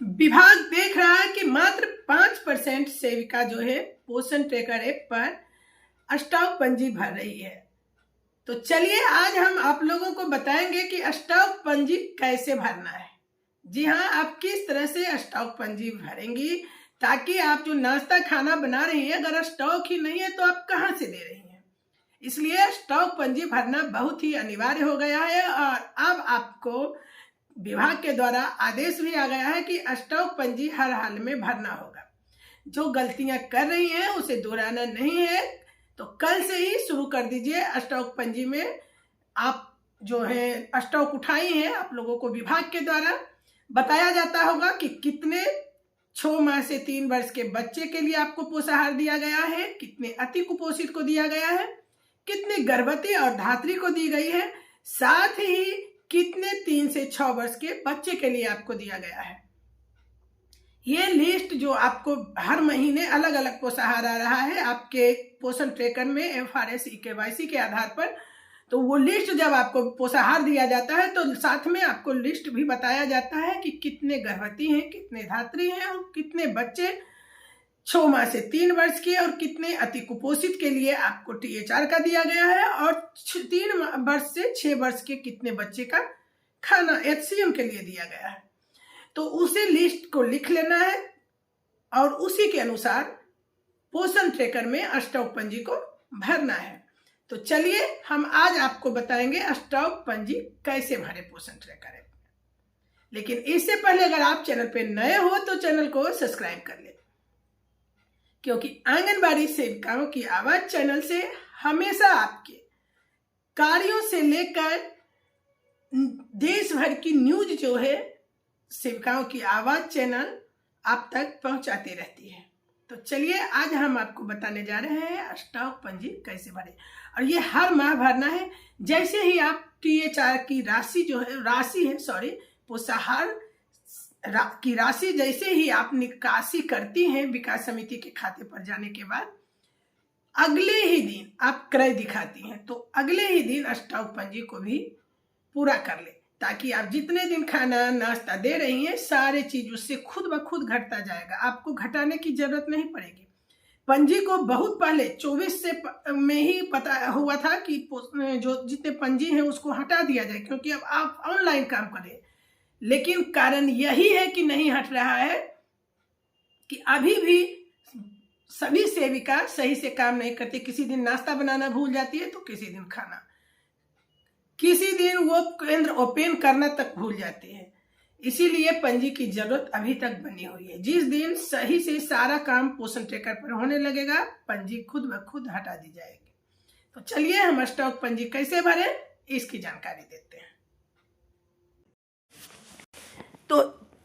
विभाग देख रहा है कि मात्र 5% सेविका जो है पोषण ट्रैकर ऐप पर स्टॉक पंजी भर रही है। तो चलिए आज हम आप लोगों को बताएंगे कि स्टॉक पंजी कैसे भरना है। जी हाँ, आप किस तरह से स्टॉक पंजी भरेंगी ताकि आप जो नाश्ता खाना बना रही है अगर स्टॉक ही नहीं है तो आप कहाँ से दे रही हैं। इसलिए स्टॉक पंजी भरना बहुत ही अनिवार्य हो गया है और अब आपको विभाग के द्वारा आदेश भी आ गया है कि स्टॉक पंजी हर हाल में भरना होगा। जो गलतियां कर रही हैं उसे दोहराना नहीं है, तो कल से ही शुरू कर दीजिए स्टॉक पंजी में। आप जो है स्टॉक उठाई हैं, आप लोगों को विभाग के द्वारा बताया जाता होगा कि कितने 6 माह से 3 वर्ष के बच्चे के लिए आपको पोषाहार दिया गया है, कितने अति कुपोषित को दिया गया है, कितने गर्भवती और धात्री को दी गई है, साथ ही कितने 3 से 6 वर्ष के बच्चे के लिए आपको दिया गया है। ये लिस्ट जो आपको हर महीने अलग अलग पोषाहार आ रहा है आपके पोषण ट्रैकर में FRS KYC के आधार पर। तो वो लिस्ट जब आपको पोषाहार दिया जाता है तो साथ में आपको लिस्ट भी बताया जाता है कि कितने गर्भवती हैं, कितने धात्री हैं और कितने बच्चे 6 माह से 3 वर्ष के और कितने अति कुपोषित के लिए आपको THR का दिया गया है और 3 वर्ष से 6 वर्ष के कितने बच्चे का खाना HCM के लिए दिया गया है। तो उसी लिस्ट को लिख लेना है और उसी के अनुसार पोषण ट्रैकर में स्टॉक पंजी को भरना है। तो चलिए हम आज आपको बताएंगे स्टॉक पंजी कैसे भरे पोषण ट्रैकर ऐप। लेकिन इससे पहले अगर आप चैनल पे नए हो तो चैनल को सब्सक्राइब कर ले, क्योंकि आंगनबाड़ी सेविकाओं की आवाज चैनल से हमेशा आपके कार्यों से लेकर देश भर की न्यूज जो है सेविकाओं की आवाज चैनल आप तक पहुंचाती रहती है। तो चलिए आज हम आपको बताने जा रहे हैं स्टॉक पंजी कैसे भरे, और ये हर माह भरना है। जैसे ही आप THR की राशि पोषाहार की राशि जैसे ही आप निकासी करती हैं विकास समिति के खाते पर जाने के बाद अगले ही दिन आप क्रय दिखाती हैं, तो अगले ही दिन स्टॉक पंजी को भी पूरा कर ले, ताकि आप जितने दिन खाना नाश्ता दे रही हैं सारे चीज उससे खुद ब खुद घटता जाएगा, आपको घटाने की जरूरत नहीं पड़ेगी। पंजी को बहुत पहले 24 से में ही पता हुआ था कि जो जितने पंजी हैं उसको हटा दिया जाए, क्योंकि अब आप ऑनलाइन काम करें। लेकिन कारण यही है कि नहीं हट रहा है कि अभी भी सभी सेविका सही से काम नहीं करती। किसी दिन नाश्ता बनाना भूल जाती है तो किसी दिन खाना, किसी दिन वो केंद्र ओपन करना तक भूल जाती है। इसीलिए पंजी की जरूरत अभी तक बनी हुई है। जिस दिन सही से सारा काम पोषण ट्रैकर पर होने लगेगा पंजी खुद ब खुद हटा दी जाएगी। तो चलिए हम स्टॉक पंजी कैसे भरें इसकी जानकारी देते हैं। तो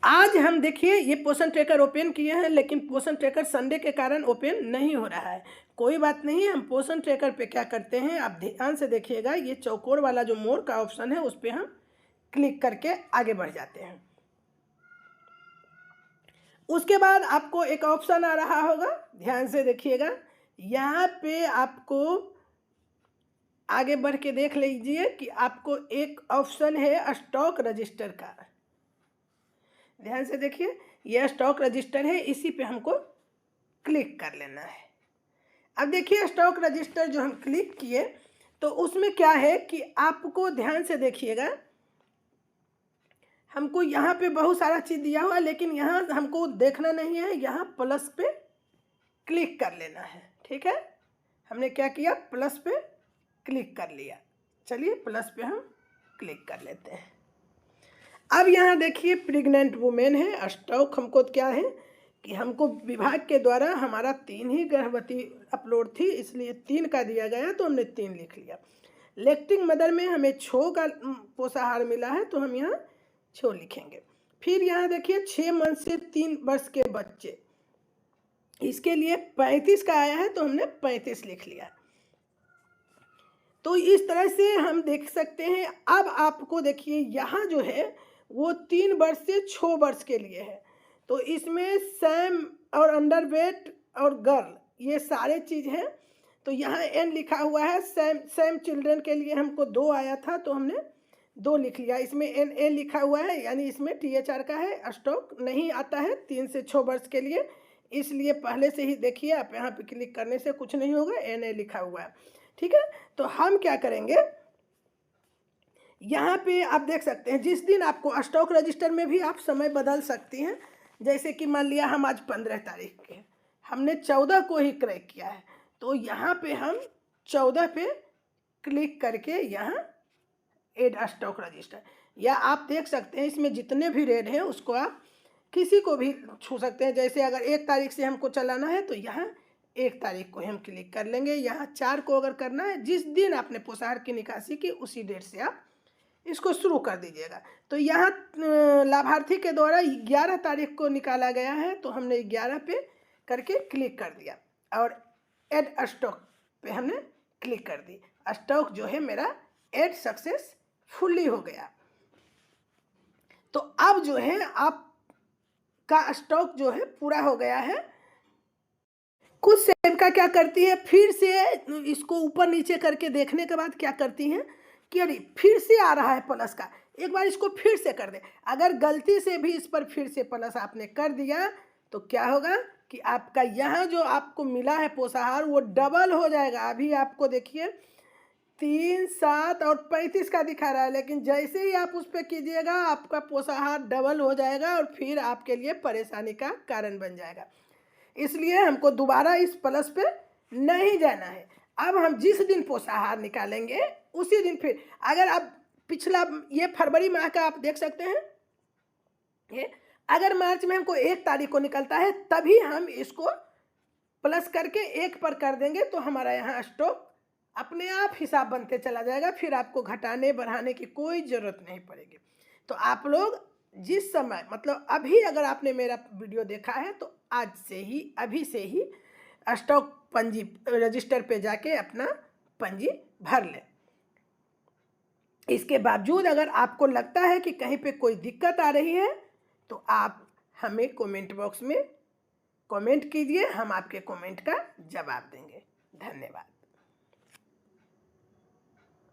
आज हम देखिए ये पोषण ट्रैकर ओपन किए हैं, लेकिन पोषण ट्रैकर संडे के कारण ओपन नहीं हो रहा है। कोई बात नहीं, हम पोषण ट्रैकर पे क्या करते हैं आप ध्यान से देखिएगा। ये चौकोर वाला जो मोर का ऑप्शन है उस पर हम क्लिक करके आगे बढ़ जाते हैं। उसके बाद आपको एक ऑप्शन आ रहा होगा, ध्यान से देखिएगा। यहाँ पे आपको आगे बढ़ के देख लीजिए कि आपको एक ऑप्शन है स्टॉक रजिस्टर का। ध्यान से देखिए, यह स्टॉक रजिस्टर है, इसी पे हमको क्लिक कर लेना है। अब देखिए स्टॉक रजिस्टर जो हम क्लिक किए तो उसमें क्या है कि आपको ध्यान से देखिएगा, हमको यहाँ पे बहुत सारा चीज़ दिया हुआ, लेकिन यहाँ हमको देखना नहीं है, यहाँ प्लस पे क्लिक कर लेना है। ठीक है, हमने क्या किया, प्लस पे क्लिक कर लिया। चलिए प्लस पे हम क्लिक कर लेते हैं। अब यहाँ देखिए प्रेग्नेंट वुमेन है। स्टॉक हमको क्या है कि हमको विभाग के द्वारा हमारा 3 ही गर्भवती अपलोड थी, इसलिए 3 का दिया गया तो हमने 3 लिख लिया। लेक्टिंग मदर में हमें 6 का पोषाहार मिला है तो हम यहाँ 6 लिखेंगे। फिर यहाँ देखिए 6 मंथ से 3 वर्ष के बच्चे, इसके लिए 35 का आया है तो हमने 35 लिख लिया। तो इस तरह से हम देख सकते हैं। अब आपको देखिए यहाँ जो है वो 3 वर्ष से 6 वर्ष के लिए है, तो इसमें सैम और अंडरवेट और गर्ल ये सारे चीज़ हैं। तो यहाँ N लिखा हुआ है। सैम चिल्ड्रन के लिए हमको 2 आया था तो हमने 2 लिख लिया, इसमें NA लिखा हुआ है यानी इसमें THR का है, स्टॉक नहीं आता है 3 से 6 वर्ष के लिए, इसलिए पहले से ही देखिए आप यहाँ पे क्लिक करने से कुछ नहीं होगा, NA लिखा हुआ है। ठीक है, तो हम क्या करेंगे, यहाँ पे आप देख सकते हैं जिस दिन आपको स्टॉक रजिस्टर में भी आप समय बदल सकती हैं। जैसे कि मान लिया हम आज 15 तारीख के, हमने 14 को ही क्रय किया है, तो यहाँ पे हम 14 पे क्लिक करके यहाँ एड स्टॉक रजिस्टर, या आप देख सकते हैं इसमें जितने भी रेड हैं उसको आप किसी को भी छू सकते हैं। जैसे अगर 1 तारीख से हमको चलाना है तो यहाँ 1 तारीख को हम क्लिक कर लेंगे, यहाँ 4 को अगर करना है, जिस दिन आपने पोषाहार की निकासी की उसी डेट से आप इसको शुरू कर दीजिएगा। तो यहाँ लाभार्थी के द्वारा 11 तारीख को निकाला गया है, तो हमने 11 पे करके क्लिक कर दिया और ऐड स्टॉक पे हमने क्लिक कर दी। स्टॉक जो है मेरा ऐड सक्सेसफुली हो गया। तो अब जो है आपका स्टॉक जो है पूरा हो गया है। कुछ सेविका क्या करती है, फिर से इसको ऊपर नीचे करके देखने के बाद क्या करती हैं कि अरे फिर से आ रहा है प्लस का, एक बार इसको फिर से कर दे। अगर गलती से भी इस पर फिर से प्लस आपने कर दिया तो क्या होगा कि आपका यहाँ जो आपको मिला है पोषाहार वो डबल हो जाएगा। अभी आपको देखिए 3, 7 और 35 का दिखा रहा है, लेकिन जैसे ही आप उस पर कीजिएगा आपका पोषाहार डबल हो जाएगा और फिर आपके लिए परेशानी का कारण बन जाएगा। इसलिए हमको दोबारा इस प्लस पे नहीं जाना है। अब हम जिस दिन पोषाहार निकालेंगे उसी दिन फिर, अगर आप पिछला ये फरवरी माह का आप देख सकते हैं, ये अगर मार्च में हमको 1 तारीख को निकलता है तभी हम इसको प्लस करके 1 पर कर देंगे तो हमारा यहाँ स्टॉक अपने आप हिसाब बनते चला जाएगा, फिर आपको घटाने बढ़ाने की कोई ज़रूरत नहीं पड़ेगी। तो आप लोग जिस समय मतलब अभी अगर आपने मेरा वीडियो देखा है तो आज से ही अभी से ही स्टॉक पंजी रजिस्टर पे जाके अपना पंजी भर लें। इसके बावजूद अगर आपको लगता है कि कहीं पे कोई दिक्कत आ रही है तो आप हमें कमेंट बॉक्स में कमेंट कीजिए, हम आपके कमेंट का जवाब देंगे। धन्यवाद।